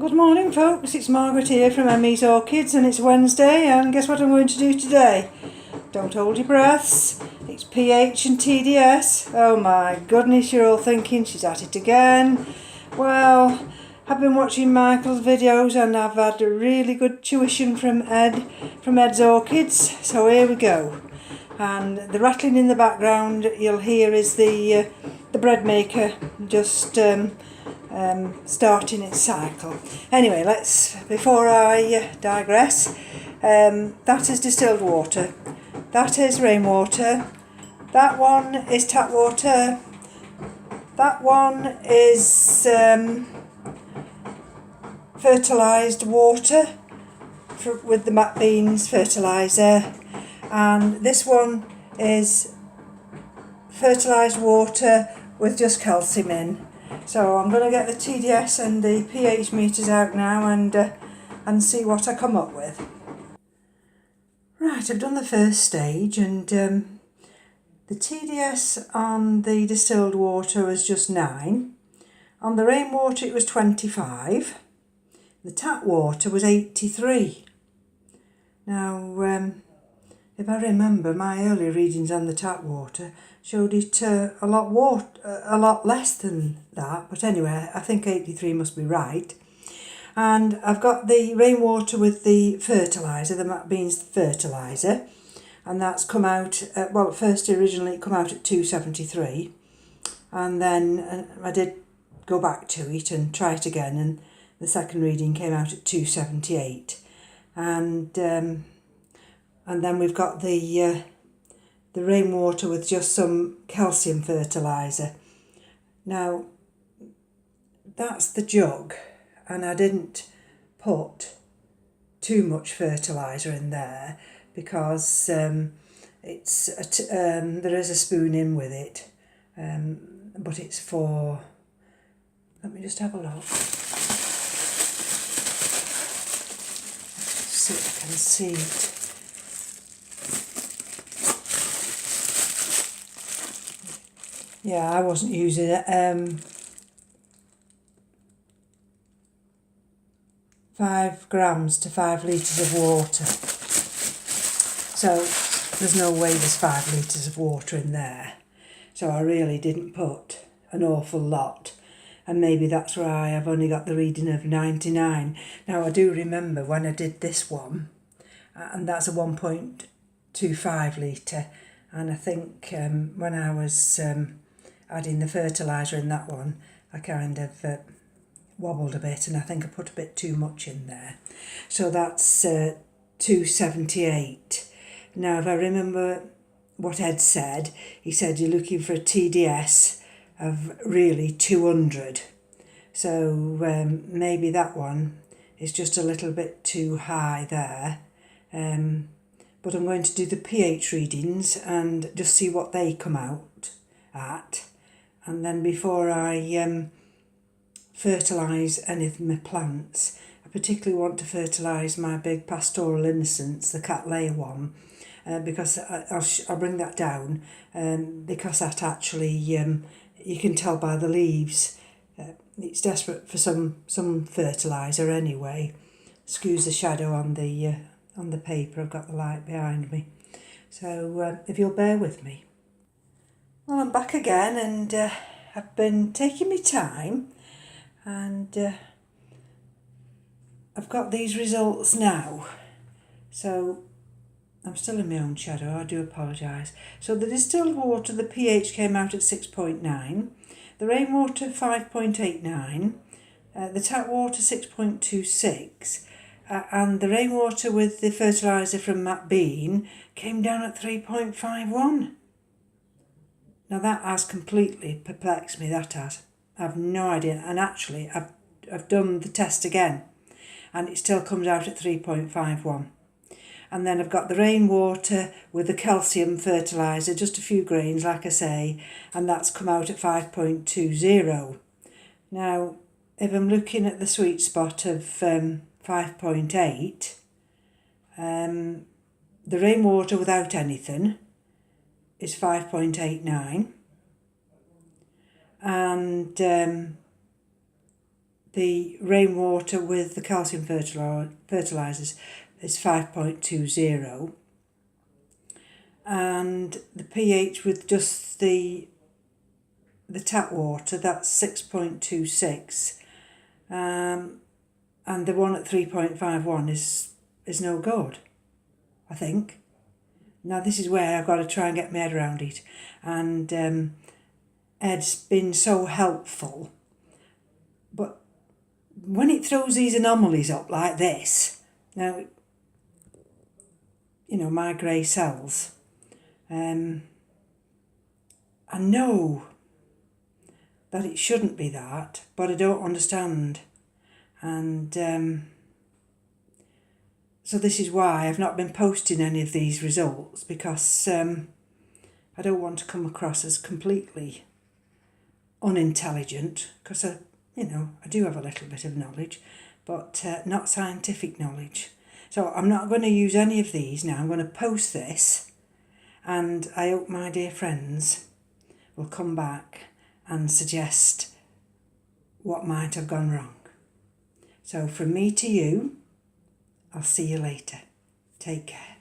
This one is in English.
Good morning folks, it's Margaret here from M.E.s Orchids and it's Wednesday, and guess what I'm going to do today? Don't hold your breaths, it's PH and TDS. Oh my goodness, you're all thinking she's at it again. Well, I've been watching Michael's videos and I've had a really good tuition from M.E.s Orchids, so here we go. And the rattling in the background you'll hear is the bread maker just starting its cycle. Anyway, before I digress, that is distilled water, that is rainwater, that one is tap water, that one is fertilised water with the M.E.s fertiliser, and this one is fertilised water with just calcium in. So I'm going to get the TDS and the pH meters out now and see what I come up with. Right, I've done the first stage, and the TDS on the distilled water was just 9. On the rainwater it was 25. The tap water was 83. Now, if I remember, my early readings on the tap water showed it a lot less than that, but anyway, I think 83 must be right. And I've got the rainwater with the fertiliser, the M.E.s fertiliser, and that's come out, well, first originally it come out at 273, and then I did go back to it and try it again, and the second reading came out at 278, and then we've got the rainwater with just some calcium fertiliser. Now, that's the jug, and I didn't put too much fertiliser in there because there is a spoon in with it, but it's for, let me just have a look, see if I can see it. Yeah, I wasn't using it. 5 grams to 5 litres of water. So there's no way there's 5 litres of water in there. So I really didn't put an awful lot. And maybe that's why I've only got the reading of 99. Now I do remember when I did this one, and that's a 1.25 litre. And I think when I was adding the fertiliser in that one, I kind of wobbled a bit, and I think I put a bit too much in there. So that's 278. Now, if I remember what Ed said, he said you're looking for a TDS of really 200. So maybe that one is just a little bit too high there. But I'm going to do the pH readings and just see what they come out at. And then before I fertilise any of my plants, I particularly want to fertilise my big Pastoral Innocence, the Cattleya one, because I'll bring that down, because that actually, you can tell by the leaves, it's desperate for some fertiliser anyway. Excuse the shadow on the paper, I've got the light behind me. So if you'll bear with me. Well, I'm back again, and I've been taking my time, and I've got these results now. So I'm still in my own shadow, I do apologise. So the distilled water, the pH came out at 6.9, the rainwater 5.89, the tap water 6.26, and the rainwater with the fertiliser from M.E.s came down at 3.51. Now that has completely perplexed me, that has. I've no idea, and actually I've done the test again and it still comes out at 3.51. And then I've got the rainwater with the calcium fertiliser, just a few grains like I say, and that's come out at 5.20. Now if I'm looking at the sweet spot of 5.8, the rainwater without anything is 5.89, and the rainwater with the calcium fertilisers is 5.20, and the pH with just the tap water, that's 6.26, and the one at 3.51 is no good, I think. Now this is where I've got to try and get my head around it, and Ed's been so helpful, but when it throws these anomalies up like this, now, you know, my grey cells, I know that it shouldn't be that, but I don't understand. And so this is why I've not been posting any of these results, because I don't want to come across as completely unintelligent, because I do have a little bit of knowledge, but not scientific knowledge. So I'm not going to use any of these now. I'm going to post this, and I hope my dear friends will come back and suggest what might have gone wrong. So from me to you, I'll see you later. Take care.